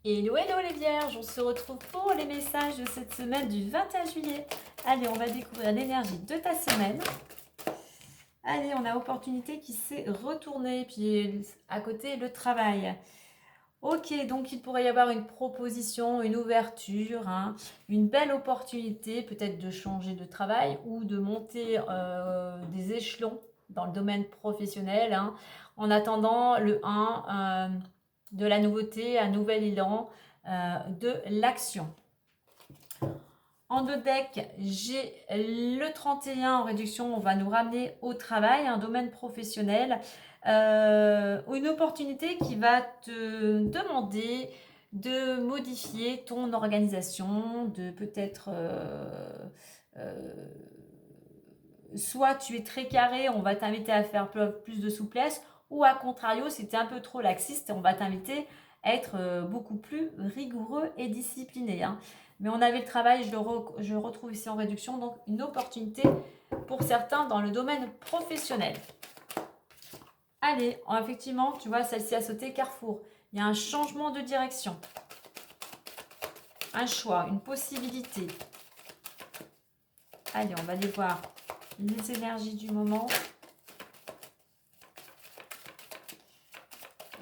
Hello, hello les vierges, on se retrouve pour les messages de cette semaine du 21 juillet. Allez, on va découvrir l'énergie de ta semaine. Allez, on a opportunité qui s'est retournée, puis à côté le travail. Ok, donc il pourrait y avoir une proposition, une ouverture, hein, une belle opportunité peut-être de changer de travail ou de monter des échelons dans le domaine professionnel, hein, en attendant le 1 de la nouveauté, un nouvel élan de l'action. En deux decks, j'ai le 31 en réduction, on va nous ramener au travail, un domaine professionnel, une opportunité qui va te demander de modifier ton organisation, de peut-être soit tu es très carré, on va t'inviter à faire plus de souplesse, ou à contrario, si tu es un peu trop laxiste, on va t'inviter à être beaucoup plus rigoureux et discipliné, hein. Mais on avait le travail, je retrouve ici en réduction, donc une opportunité pour certains dans le domaine professionnel. Allez, effectivement, tu vois, celle-ci a sauté Carrefour. Il y a un changement de direction, un choix, une possibilité. Allez, on va aller voir les énergies du moment.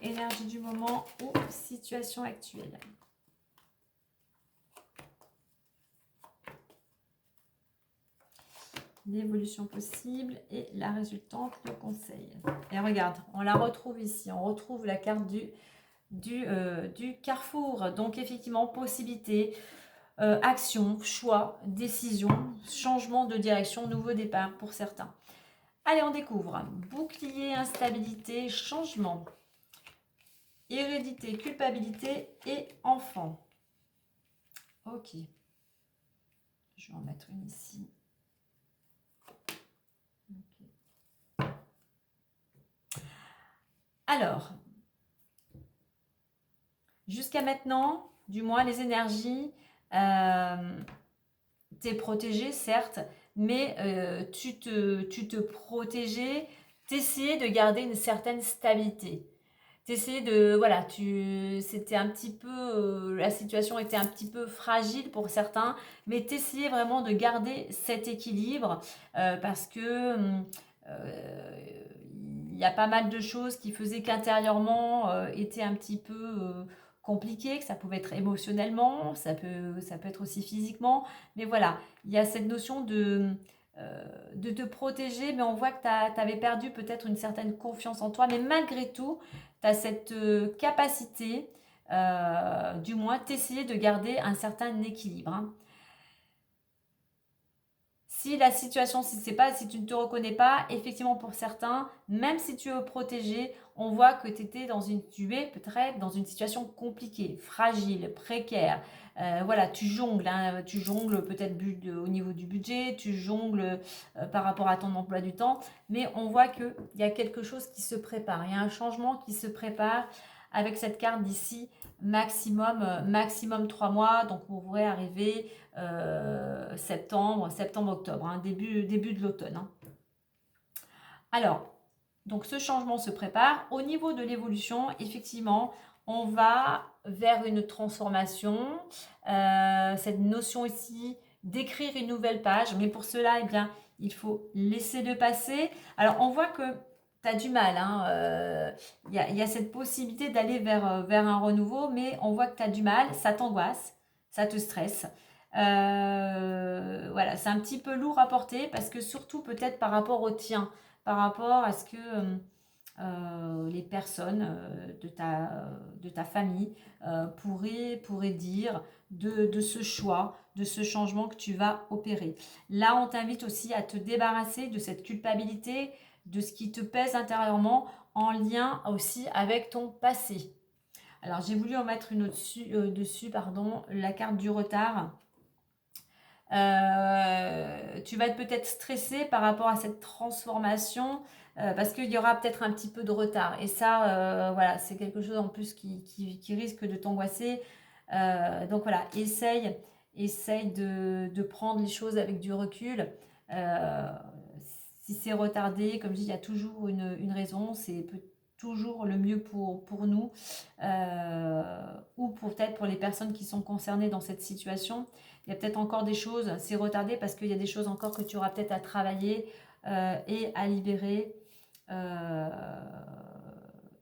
Énergie du moment ou situation actuelle. L'évolution possible et la résultante, le conseil. Et regarde, on la retrouve ici. On retrouve la carte du carrefour. Donc effectivement, possibilité, action, choix, décision, changement de direction, nouveau départ pour certains. Allez, on découvre. Bouclier, instabilité, changement. Hérédité, culpabilité et enfant. Ok. Je vais en mettre une ici. Okay. Alors, jusqu'à maintenant, du moins les énergies, t'es protégé, certes, mais tu te protégeais, t'essayais de garder une certaine stabilité. T'essayais de, voilà, c'était un petit peu, la situation était un petit peu fragile pour certains, mais t'essayais vraiment de garder cet équilibre parce que il y a pas mal de choses qui faisaient qu'intérieurement étaient un petit peu compliquées, que ça pouvait être émotionnellement, ça peut être aussi physiquement, mais voilà, il y a cette notion de te protéger, mais on voit que tu avais perdu peut-être une certaine confiance en toi, mais malgré tout, tu as cette capacité, du moins, t'essayer de garder un certain équilibre, hein. Si la situation, si tu ne te reconnais pas, effectivement pour certains, même si tu es protégé, on voit que tu es peut-être dans une situation compliquée, fragile, précaire. Voilà, tu jongles, hein, tu jongles peut-être au niveau du budget, tu jongles par rapport à ton emploi du temps, mais on voit qu'il y a quelque chose qui se prépare, il y a un changement qui se prépare avec cette carte d'ici maximum 3 mois, donc on pourrait arriver septembre-octobre, hein, début de l'automne, hein. Alors, donc ce changement se prépare. Au niveau de l'évolution, effectivement, on va vers une transformation. Cette notion ici d'écrire une nouvelle page, mais pour cela, eh bien, il faut laisser le passer. Alors, on voit que tu as du mal, hein, y a cette possibilité d'aller vers un renouveau, mais on voit que tu as du mal, ça t'angoisse, ça te stresse. Voilà, c'est un petit peu lourd à porter parce que surtout peut-être par rapport au tien, par rapport à ce que les personnes de ta famille pourraient dire de ce choix, de ce changement que tu vas opérer. Là, on t'invite aussi à te débarrasser de cette culpabilité, de ce qui te pèse intérieurement en lien aussi avec ton passé. Alors, j'ai voulu en mettre une dessus, pardon, la carte du retard. Tu vas être peut-être stressé par rapport à cette transformation parce qu'il y aura peut-être un petit peu de retard. Et ça, voilà, c'est quelque chose en plus qui risque de t'angoisser. Donc voilà, essaye de prendre les choses avec du recul. Euh, si c'est retardé, comme je dis, il y a toujours une raison. C'est toujours le mieux pour nous, ou peut-être pour les personnes qui sont concernées dans cette situation. Il y a peut-être encore des choses, c'est retardé parce qu'il y a des choses encore que tu auras peut-être à travailler et à libérer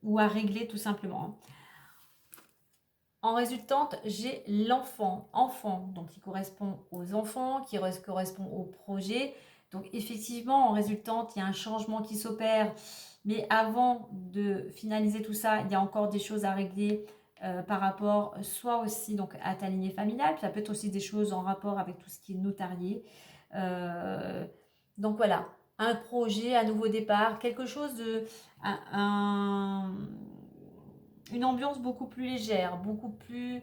ou à régler tout simplement. En résultante, j'ai l'enfant, donc qui correspond aux enfants, qui correspond au projet. Donc effectivement, en résultante, il y a un changement qui s'opère. Mais avant de finaliser tout ça, il y a encore des choses à régler par rapport soit aussi donc, à ta lignée familiale, puis ça peut être aussi des choses en rapport avec tout ce qui est notarié. Donc voilà, un projet, un nouveau départ, quelque chose de... une ambiance beaucoup plus légère, beaucoup plus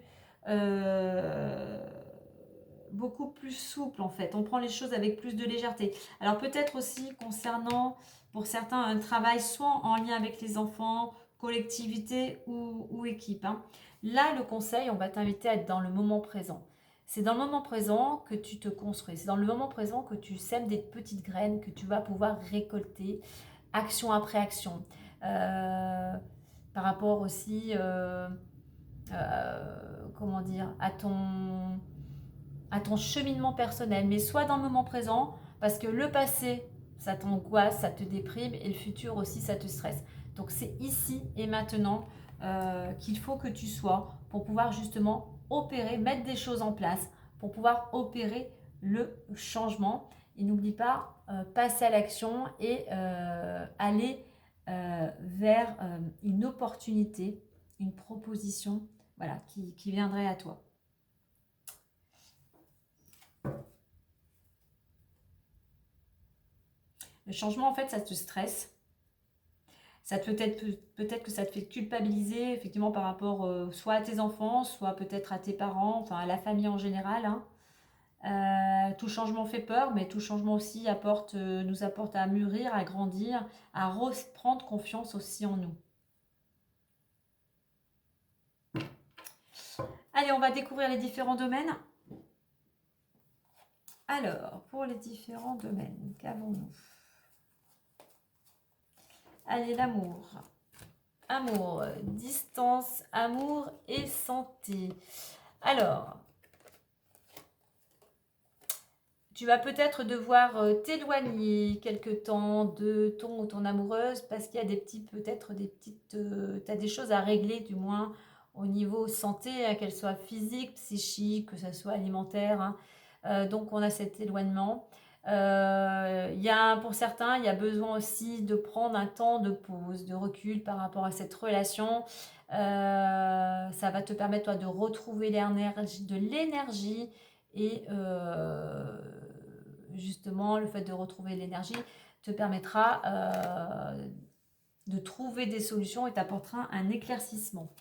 souple en fait. On prend les choses avec plus de légèreté. Alors peut-être aussi concernant pour certains un travail soit en lien avec les enfants, collectivité ou équipe. Hein. Là, le conseil, on va t'inviter à être dans le moment présent. C'est dans le moment présent que tu te construis. C'est dans le moment présent que tu sèmes des petites graines que tu vas pouvoir récolter action après action. Par rapport aussi, comment dire, à ton cheminement personnel, mais soit dans le moment présent, parce que le passé, ça t'angoisse, ça te déprime, et le futur aussi, ça te stresse. Donc c'est ici et maintenant qu'il faut que tu sois pour pouvoir justement opérer, mettre des choses en place, pour pouvoir opérer le changement. Et n'oublie pas, passer à l'action et aller vers une opportunité, une proposition, voilà, qui viendrait à toi. Le changement, en fait, ça te stresse. Ça te peut-être que ça te fait culpabiliser, effectivement, par rapport soit à tes enfants, soit peut-être à tes parents, enfin à la famille en général. Hein. Tout changement fait peur, mais tout changement aussi nous apporte à mûrir, à grandir, à reprendre confiance aussi en nous. Allez, on va découvrir les différents domaines. Alors, pour les différents domaines, qu'avons-nous ? Allez, l'amour. Amour, distance, amour et santé. Alors, tu vas peut-être devoir t'éloigner quelque temps de ton ou ton amoureuse parce qu'il y a tu as des choses à régler du moins au niveau santé, hein, qu'elle soit physique, psychique, que ce soit alimentaire. Hein. Donc on a cet éloignement. Pour certains, il y a besoin aussi de prendre un temps de pause, de recul par rapport à cette relation. Ça va te permettre toi de retrouver de l'énergie et justement le fait de retrouver l'énergie te permettra de trouver des solutions et t'apportera un éclaircissement.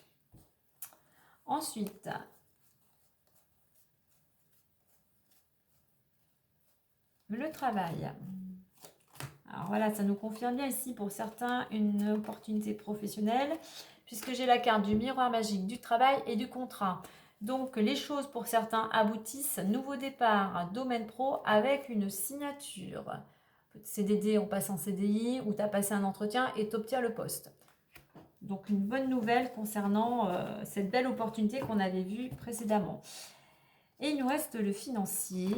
Ensuite, le travail. Alors voilà, ça nous confirme bien ici pour certains une opportunité professionnelle puisque j'ai la carte du miroir magique, du travail et du contrat. Donc les choses pour certains aboutissent, nouveau départ, domaine pro avec une signature. CDD, on passe en CDI ou tu as passé un entretien et tu obtiens le poste. Donc une bonne nouvelle concernant cette belle opportunité qu'on avait vue précédemment. Et il nous reste le financier.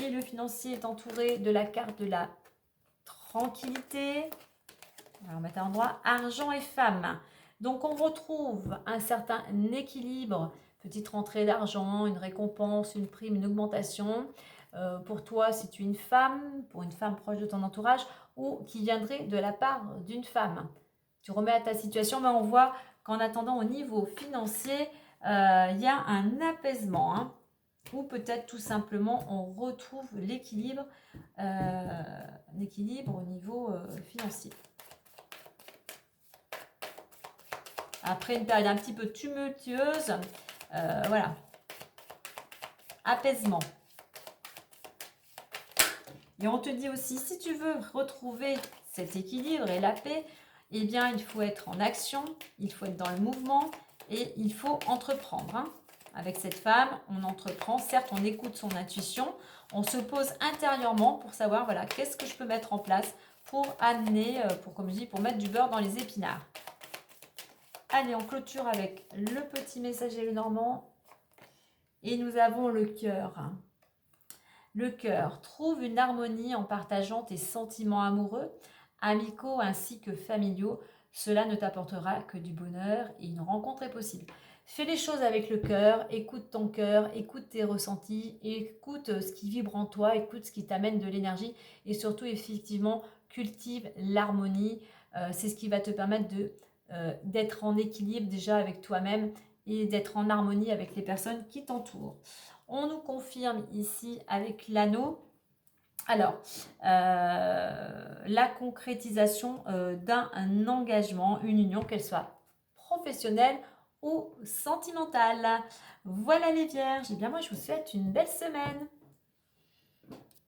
Et le financier est entouré de la carte de la tranquillité. On va mettre à l'endroit argent et femme. Donc on retrouve un certain équilibre, petite rentrée d'argent, une récompense, une prime, une augmentation. Pour toi, si tu es une femme, pour une femme proche de ton entourage ou qui viendrait de la part d'une femme. Tu remets à ta situation, mais on voit qu'en attendant au niveau financier, il y a un apaisement. Hein, ou peut-être tout simplement on retrouve l'équilibre au niveau financier. Après une période un petit peu tumultueuse, voilà, apaisement. Et on te dit aussi, si tu veux retrouver cet équilibre et la paix, eh bien, il faut être en action, il faut être dans le mouvement et il faut entreprendre. Hein. Avec cette femme, on entreprend, certes, on écoute son intuition, on se pose intérieurement pour savoir, voilà, qu'est-ce que je peux mettre en place pour amener, comme je dis, pour mettre du beurre dans les épinards. Allez, on clôture avec le petit messager Lenormand. Et nous avons le cœur. Le cœur trouve une harmonie en partageant tes sentiments amoureux, amicaux ainsi que familiaux. Cela ne t'apportera que du bonheur et une rencontre est possible. Fais les choses avec le cœur, écoute ton cœur, écoute tes ressentis, écoute ce qui vibre en toi, écoute ce qui t'amène de l'énergie et surtout effectivement cultive l'harmonie. C'est ce qui va te permettre d'être en équilibre déjà avec toi-même et d'être en harmonie avec les personnes qui t'entourent. On nous confirme ici avec l'anneau. Alors, la concrétisation d'un engagement, une union, qu'elle soit professionnelle ou sentimentale. Voilà les vierges. Et bien moi, je vous souhaite une belle semaine.